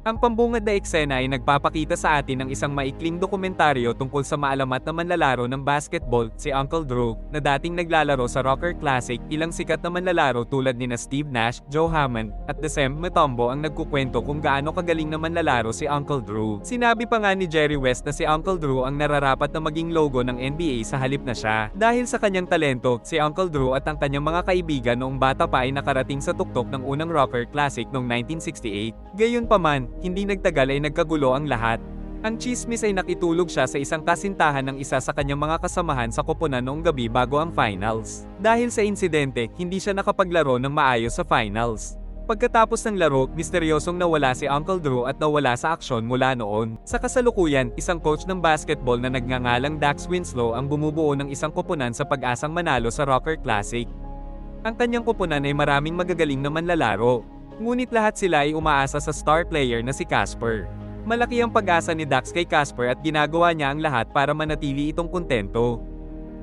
Ang pambungad na eksena ay nagpapakita sa atin ng isang maikling dokumentaryo tungkol sa maalamat na manlalaro ng basketball, si Uncle Drew, na dating naglalaro sa Rocker Classic. Ilang sikat na manlalaro tulad nina Steve Nash, Joe Hammond, at Dikembe Mutombo ang nagkukwento kung gaano kagaling na manlalaro si Uncle Drew. Sinabi pa nga ni Jerry West na si Uncle Drew ang nararapat na maging logo ng NBA sa halip na siya. Dahil sa kanyang talento, si Uncle Drew at ang kanyang mga kaibigan noong bata pa ay nakarating sa tuktok ng unang Rocker Classic noong 1968. Gayunpaman, hindi nagtagal ay nagkagulo ang lahat. Ang tsismis ay nakitulog siya sa isang kasintahan ng isa sa kanyang mga kasamahan sa koponan noong gabi bago ang finals. Dahil sa insidente, hindi siya nakapaglaro ng maayos sa finals. Pagkatapos ng laro, misteryosong nawala si Uncle Drew at nawala sa aksyon mula noon. Sa kasalukuyan, isang coach ng basketball na nagngangalang Dax Winslow ang bumubuo ng isang koponan sa pag-asang manalo sa Rocker Classic. Ang kanyang koponan ay maraming magagaling na manlalaro. Ngunit lahat sila ay umaasa sa star player na si Casper. Malaki ang pag-asa ni Dax kay Casper at ginagawa niya ang lahat para manatili itong kontento.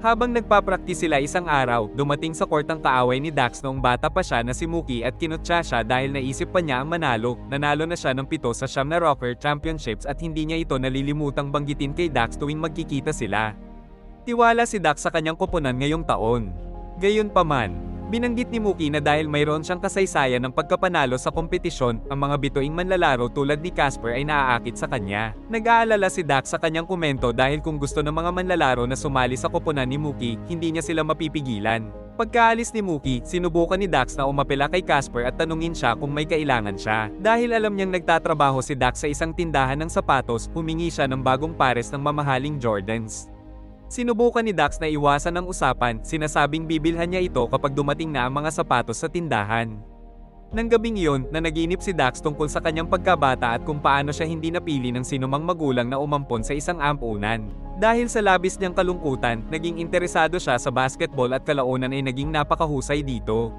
Habang nagpa-practice sila isang araw, dumating sa court ang kaaway ni Dax noong bata pa siya na si Mookie at kinutya siya dahil naisip pa niya ang manalo. Nanalo na siya ng 7 sa 9 na Rocker Championships at hindi niya ito nalilimutang banggitin kay Dax tuwing magkikita sila. Tiwala si Dax sa kanyang koponan ngayong taon. Gayunpaman, binanggit ni Mookie na dahil mayroon siyang kasaysayan ng pagkapanalo sa kompetisyon, ang mga bituing manlalaro tulad ni Casper ay naaakit sa kanya. Nag-aalala si Dax sa kanyang komento dahil kung gusto ng mga manlalaro na sumali sa koponan ni Mookie, hindi niya sila mapipigilan. Pagkaalis ni Mookie, sinubukan ni Dax na umapela kay Casper at tanungin siya kung may kailangan siya. Dahil alam niyang nagtatrabaho si Dax sa isang tindahan ng sapatos, humingi siya ng bagong pares ng mamahaling Jordans. Sinubukan ni Dax na iwasan ang usapan, sinasabing bibilhan niya ito kapag dumating na ang mga sapatos sa tindahan. Nang gabing iyon, nanaginip si Dax tungkol sa kanyang pagkabata at kung paano siya hindi napili ng sinumang magulang na umampon sa isang ampunan. Dahil sa labis niyang kalungkutan, naging interesado siya sa basketball at kalaunan ay naging napakahusay dito.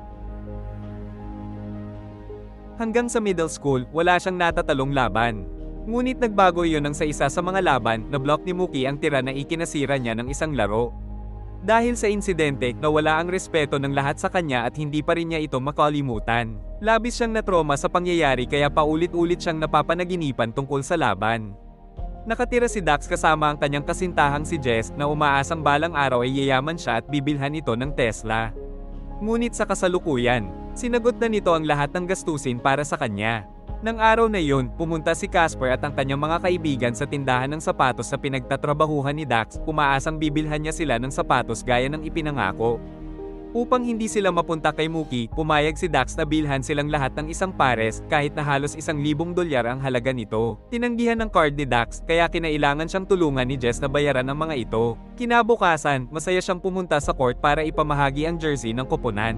Hanggang sa middle school, wala siyang natatalong laban. Ngunit nagbago iyon nang sa isa sa mga laban, na-block ni Mookie ang tira na ikinasira niya ng isang laro. Dahil sa insidente, nawala ang respeto ng lahat sa kanya at hindi pa rin niya ito makalimutan. Labis siyang natroma sa pangyayari kaya paulit-ulit siyang napapanaginipan tungkol sa laban. Nakatira si Dax kasama ang kanyang kasintahang si Jess na umaasang balang araw ay yayaman siya at bibilhan ito ng Tesla. Ngunit sa kasalukuyan, sinagot na nito ang lahat ng gastusin para sa kanya. Nang araw na iyon, pumunta si Casper at ang kanyang mga kaibigan sa tindahan ng sapatos sa pinagtatrabahuhan ni Dax, umaasang bibilhan niya sila ng sapatos gaya ng ipinangako. Upang hindi sila mapunta kay Mookie, pumayag si Dax na bilhan silang lahat ng isang pares kahit na halos $1,000 ang halaga nito. Tinanggihan ng card ni Dax, kaya kinailangan siyang tulungan ni Jess na bayaran ang mga ito. Kinabukasan, masaya siyang pumunta sa court para ipamahagi ang jersey ng koponan.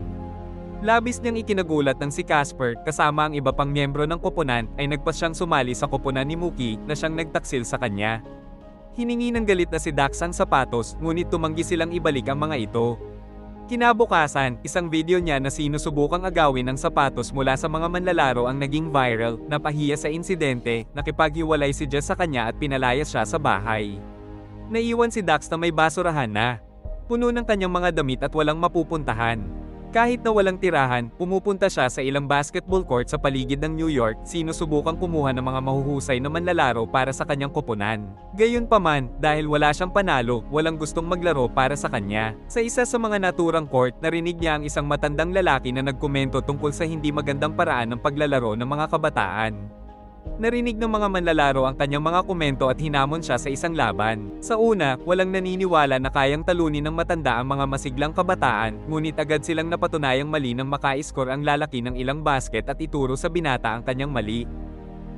Labis niyang ikinagulat ng si Casper, kasama ang iba pang miyembro ng koponan, ay nagpas siyang sumali sa koponan ni Mookie na siyang nagtaksil sa kanya. Hiningi ng galit na si Dax ang sapatos, ngunit tumanggi silang ibalik ang mga ito. Kinabukasan, isang video niya na sinusubukang agawin ng sapatos mula sa mga manlalaro ang naging viral. Napahiya sa insidente, nakipaghiwalay si Jess sa kanya at pinalayas siya sa bahay. Naiwan si Dax na may basurahan na puno ng kanyang mga damit at walang mapupuntahan. Kahit na walang tirahan, pumupunta siya sa ilang basketball court sa paligid ng New York, sinusubukang kumuha ng mga mahuhusay na manlalaro para sa kanyang koponan. Gayunpaman, dahil wala siyang panalo, walang gustong maglaro para sa kanya. Sa isa sa mga naturang court, narinig niya ang isang matandang lalaki na nagkomento tungkol sa hindi magandang paraan ng paglalaro ng mga kabataan. Narinig ng mga manlalaro ang kanyang mga komento at hinamon siya sa isang laban. Sa una, walang naniniwala na kayang talunin ng matanda ang mga masiglang kabataan, ngunit agad silang napatunayang mali nang maka-score ang lalaki ng ilang basket at ituro sa binata ang kanyang mali.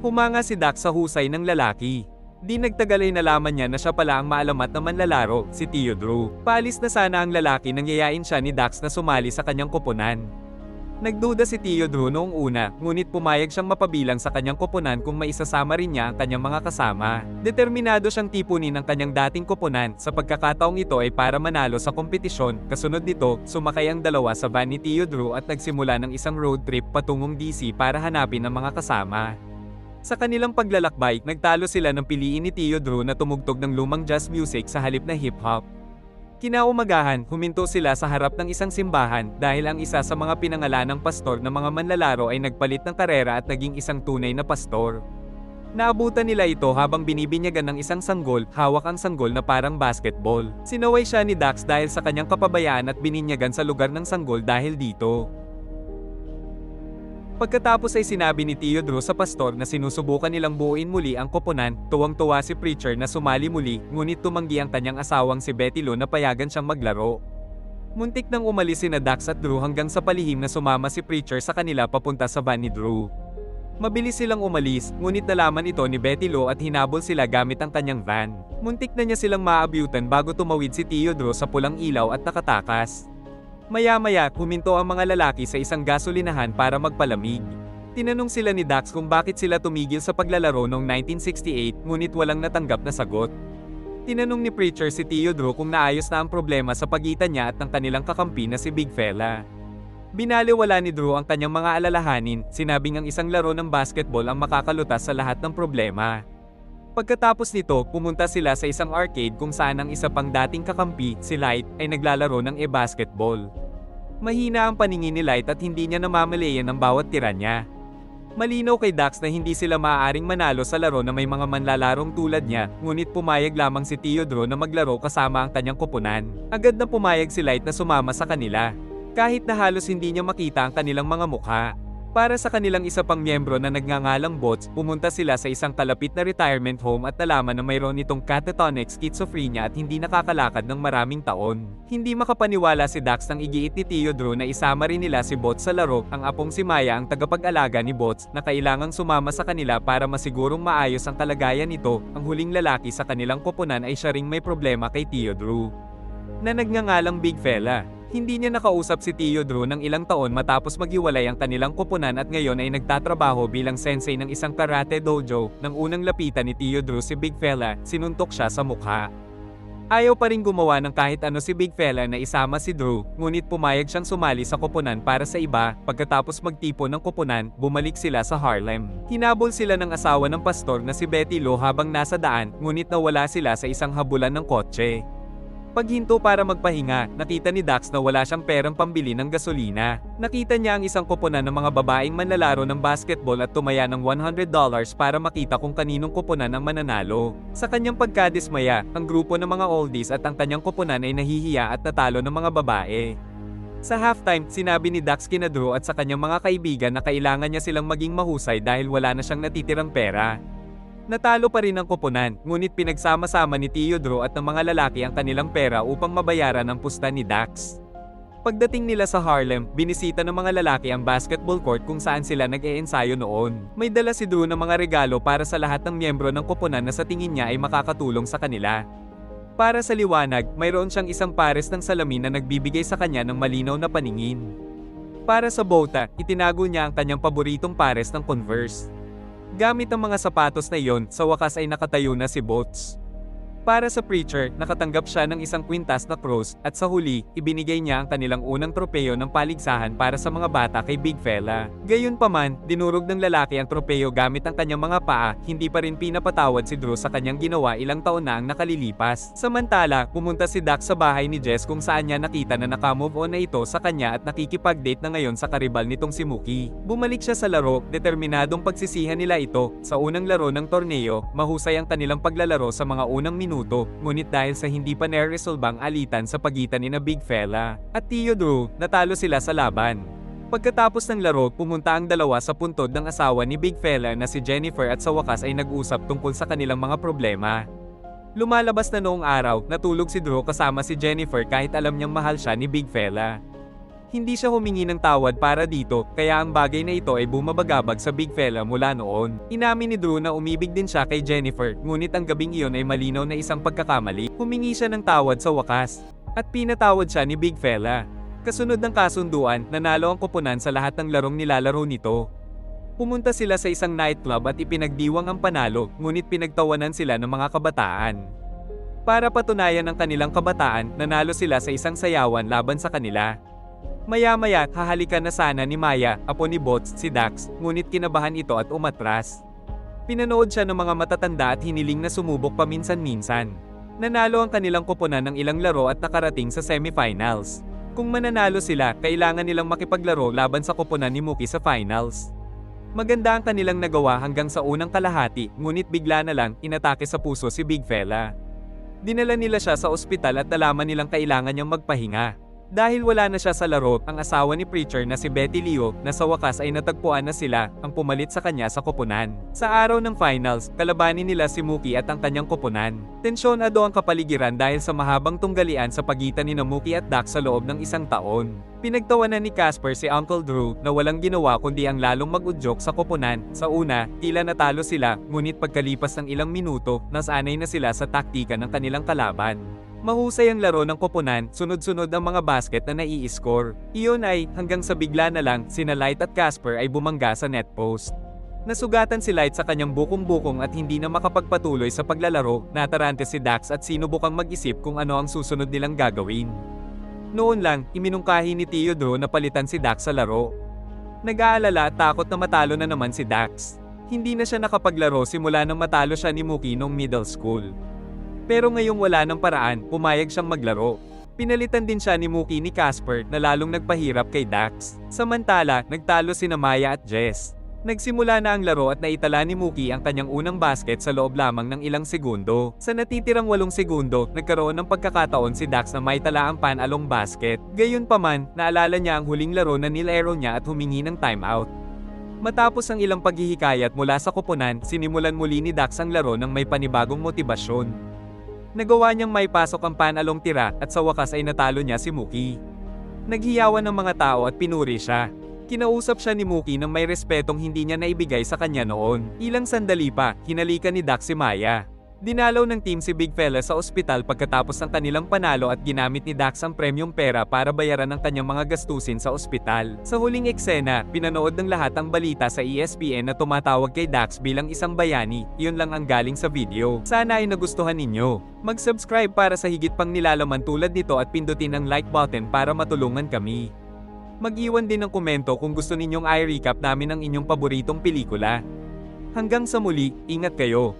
Humanga si Dax sa husay ng lalaki. Di nagtagal ay nalaman niya na siya pala ang maalamat na manlalaro, si Theodore. Paalis na sana ang lalaki nang yayain siya ni Dax na sumali sa kanyang koponan. Nagduda si Theodore noong una, ngunit pumayag siyang mapabilang sa kanyang koponan kung maisasama rin niya ang kanyang mga kasama. Determinado siyang tipunin ang kanyang dating koponan, sa pagkakataong ito ay para manalo sa kompetisyon. Kasunod nito, sumakay ang dalawa sa van ni Theodore at nagsimula ng isang road trip patungong DC para hanapin ang mga kasama. Sa kanilang paglalakbay, nagtalo sila ng piliin ni Theodore na tumugtog ng lumang jazz music sa halip na hip-hop. Kinaumagahan, huminto sila sa harap ng isang simbahan dahil ang isa sa mga pinangalanang pastor ng mga manlalaro ay nagpalit ng karera at naging isang tunay na pastor. Naabutan nila ito habang binibinyagan ng isang sanggol, hawak ang sanggol na parang basketball. Sinaway siya ni Dax dahil sa kanyang kapabayaan at bininyagan sa lugar ng sanggol dahil dito. Pagkatapos ay sinabi ni Theodore sa pastor na sinusubukan nilang buuin muli ang koponan, tuwang-tuwa si Preacher na sumali muli, ngunit tumanggi ang kanyang asawang si Betty Lou na payagan siyang maglaro. Muntik nang umalis sina Dax at Drew hanggang sa palihim na sumama si Preacher sa kanila papunta sa van ni Drew. Mabilis silang umalis, ngunit nalaman ito ni Betty Lou at hinabol sila gamit ang kanyang van. Muntik na niya silang maabyutan bago tumawid si Theodore sa pulang ilaw at nakatakas. Maya-maya, huminto ang mga lalaki sa isang gasolinahan para magpalamig. Tinanong sila ni Dax kung bakit sila tumigil sa paglalaro noong 1968, ngunit walang natanggap na sagot. Tinanong ni Preacher si Theodore kung naayos na ang problema sa pagitan niya at ng kanilang kakampi na si Big Fella. Binaliwala ni Drew ang kanyang mga alalahanin, sinabing ang isang laro ng basketball ang makakalutas sa lahat ng problema. Pagkatapos nito, pumunta sila sa isang arcade kung saan ang isa pang dating kakampi, si Light, ay naglalaro ng e-basketball. Mahina ang paningin ni Light at hindi niya namamalayan ang bawat tira niya. Malinaw kay Dax na hindi sila maaaring manalo sa laro na may mga manlalarong tulad niya, ngunit pumayag lamang si Theodore na maglaro kasama ang kanyang koponan. Agad na pumayag si Light na sumama sa kanila. Kahit na halos hindi niya makita ang kanilang mga mukha. Para sa kanilang isa pang miyembro na nagngangalang Bots, pumunta sila sa isang kalapit na retirement home at nalaman na mayroon itong catatonic schizophrenia at hindi nakakalakad ng maraming taon. Hindi makapaniwala si Dax nang igiit ni Theodore na isama rin nila si Bots sa laro, ang apong si Maya ang tagapag-alaga ni Bots na kailangang sumama sa kanila para masigurong maayos ang kalagayan nito. Ang huling lalaki sa kanilang koponan ay siya ring may problema kay Theodore, na nagngangalang Big Fella. Hindi niya nakausap si Theodore ng ilang taon matapos maghiwalay ang kanilang koponan at ngayon ay nagtatrabaho bilang sensei ng isang karate dojo. Nang unang lapitan ni Theodore si Big Fella, sinuntok siya sa mukha. Ayaw pa rin gumawa ng kahit ano si Big Fella na isama si Drew, ngunit pumayag siyang sumali sa koponan para sa iba. Pagkatapos magtipon ng koponan, bumalik sila sa Harlem. Hinabol sila ng asawa ng pastor na si Betty Lou habang nasa daan, ngunit nawala sila sa isang habulan ng kotse. Paghinto para magpahinga, nakita ni Dax na wala siyang perang pambili ng gasolina. Nakita niya ang isang koponan ng mga babaeng manlalaro ng basketball at tumaya ng $100 para makita kung kaninong koponan ang mananalo. Sa kanyang pagkadismaya, ang grupo ng mga oldies at ang kanyang koponan ay nahihiya at natalo ng mga babae. Sa halftime, sinabi ni Dax kina Drew at sa kanyang mga kaibigan na kailangan niya silang maging mahusay dahil wala na siyang natitirang pera. Natalo pa rin ang koponan, ngunit pinagsama-sama ni Theodore at ng mga lalaki ang kanilang pera upang mabayaran ang pusta ni Dax. Pagdating nila sa Harlem, binisita ng mga lalaki ang basketball court kung saan sila nag-e-ensayo noon. May dala si Drew ng mga regalo para sa lahat ng miyembro ng koponan na sa tingin niya ay makakatulong sa kanila. Para sa liwanag, mayroon siyang isang pares ng salamin na nagbibigay sa kanya ng malinaw na paningin. Para sa Bota, itinago niya ang kanyang paboritong pares ng Converse. Gamit ang mga sapatos na iyon, sa wakas ay nakatayo na si Bots. Para sa Preacher, nakatanggap siya ng isang kwintas na cross, at sa huli, ibinigay niya ang kanilang unang tropeyo ng paligsahan para sa mga bata kay Big Fella. Gayunpaman, dinurog ng lalaki ang tropeyo gamit ang kanyang mga paa, hindi pa rin pinapatawad si Drew sa kanyang ginawa ilang taon na ang nakalilipas. Samantala, pumunta si Dax sa bahay ni Jess kung saan niya nakita na nakamove on na ito sa kanya at nakikipag-date na ngayon sa karibal nitong si Mookie. Bumalik siya sa laro, determinadong pagsisihan nila ito. Sa unang laro ng torneo, mahusay ang kanilang paglalaro sa mga unang minuto. Ngunit dahil sa hindi pa nare-resolve ang alitan sa pagitan ni na Big Fella at Theodore, natalo sila sa laban. Pagkatapos ng laro, pumunta ang dalawa sa puntod ng asawa ni Big Fella na si Jennifer at sa wakas ay nag-usap tungkol sa kanilang mga problema. Lumalabas na noong araw, natulog si Drew kasama si Jennifer kahit alam niyang mahal siya ni Big Fella. Hindi siya humingi ng tawad para dito, kaya ang bagay na ito ay bumabagabag sa Big Fella mula noon. Inamin ni Drew na umibig din siya kay Jennifer, ngunit ang gabing iyon ay malinaw na isang pagkakamali. Humingi siya ng tawad sa wakas, at pinatawad siya ni Big Fella. Kasunod ng kasunduan, nanalo ang koponan sa lahat ng larong nilalaro nito. Pumunta sila sa isang nightclub at ipinagdiwang ang panalo, ngunit pinagtawanan sila ng mga kabataan. Para patunayan ang kanilang kabataan, nanalo sila sa isang sayawan laban sa kanila. Maya-maya, hahalikan na sana ni Maya, apo ni Bots, si Dax, ngunit kinabahan ito at umatras. Pinanood siya ng mga matatanda at hiniling na sumubok paminsan-minsan. Nanalo ang kanilang koponan ng ilang laro at nakarating sa semifinals. Kung mananalo sila, kailangan nilang makipaglaro laban sa koponan ni Mookie sa finals. Maganda ang kanilang nagawa hanggang sa unang kalahati, ngunit bigla na lang, inatake sa puso si Big Fella. Dinala nila siya sa ospital at nalaman nilang kailangan niyang magpahinga. Dahil wala na siya sa laro, ang asawa ni Preacher na si Betty Leo, na sa wakas ay natagpuan na sila, ang pumalit sa kanya sa koponan. Sa araw ng finals, kalabanin nila si Mookie at ang kanyang koponan. Tensyonado ang kapaligiran dahil sa mahabang tunggalian sa pagitan ni Mookie at Dax sa loob ng isang taon. Pinagtawanan ni Casper si Uncle Drew na walang ginawa kundi ang lalong mag-udyok sa koponan. Sa una, tila natalo sila, ngunit pagkalipas ng ilang minuto, nasanay na sila sa taktika ng kanilang kalaban. Mahusay ang laro ng koponan, sunod-sunod ang mga basket na nai-score. Iyon ay, hanggang sa bigla na lang, sina Light at Casper ay bumangga sa net post. Nasugatan si Light sa kanyang bukong-bukong at hindi na makapagpatuloy sa paglalaro, natarante si Dax at sinubukang mag-isip kung ano ang susunod nilang gagawin. Noon lang, iminungkahi ni Theodore na palitan si Dax sa laro. Nag-aalala at takot na matalo na naman si Dax. Hindi na siya nakapaglaro simula nang matalo siya ni Mookie noong middle school. Pero ngayong wala ng paraan, pumayag siyang maglaro. Pinalitan din siya ni Mookie ni Casper na lalong nagpahirap kay Dax. Samantala, nagtalo sina Maya at Jess. Nagsimula na ang laro at naitala ni Mookie ang kanyang unang basket sa loob lamang ng ilang segundo. Sa natitirang 8 segundo, nagkaroon ng pagkakataon si Dax na maitala ang panalong basket. Gayunpaman, naalala niya ang huling laro na nilaro niya at humingi ng timeout. Matapos ang ilang paghihikayat mula sa koponan, sinimulan muli ni Dax ang laro ng may panibagong motibasyon. Nagawa niyang maipasok ang panalong tira at sa wakas ay natalo niya si Mookie. Naghiyawan ng mga tao at pinuri siya. Kinausap siya ni Mookie nang may respetong hindi niya naibigay sa kanya noon. Ilang sandali pa, hinalikan ni Dax si Maya. Dinalaw ng team si Big Fella sa ospital pagkatapos ng kanilang panalo at ginamit ni Dax ang premium pera para bayaran ang kanyang mga gastusin sa ospital. Sa huling eksena, pinanood ng lahat ang balita sa ESPN na tumatawag kay Dax bilang isang bayani. Iyon lang ang galing sa video. Sana ay nagustuhan ninyo. Mag-subscribe para sa higit pang nilalaman tulad nito at pindutin ang like button para matulungan kami. Mag-iwan din ng komento kung gusto ninyong i-recap namin ang inyong paboritong pelikula. Hanggang sa muli, ingat kayo.